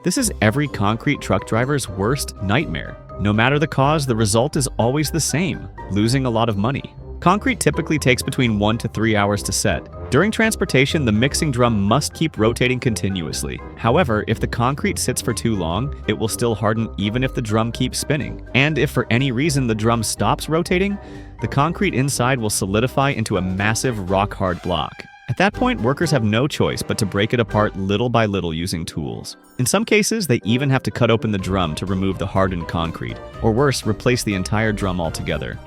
This is every concrete truck driver's worst nightmare. No matter the cause, the result is always the same: losing a lot of money. Concrete typically takes between 1 to 3 hours to set. During transportation, the mixing drum must keep rotating continuously. However, if the concrete sits for too long, it will still harden even if the drum keeps spinning. And if for any reason the drum stops rotating, the concrete inside will solidify into a massive rock-hard block. At that point, workers have no choice but to break it apart little by little using tools. In some cases, they even have to cut open the drum to remove the hardened concrete, or worse, replace the entire drum altogether.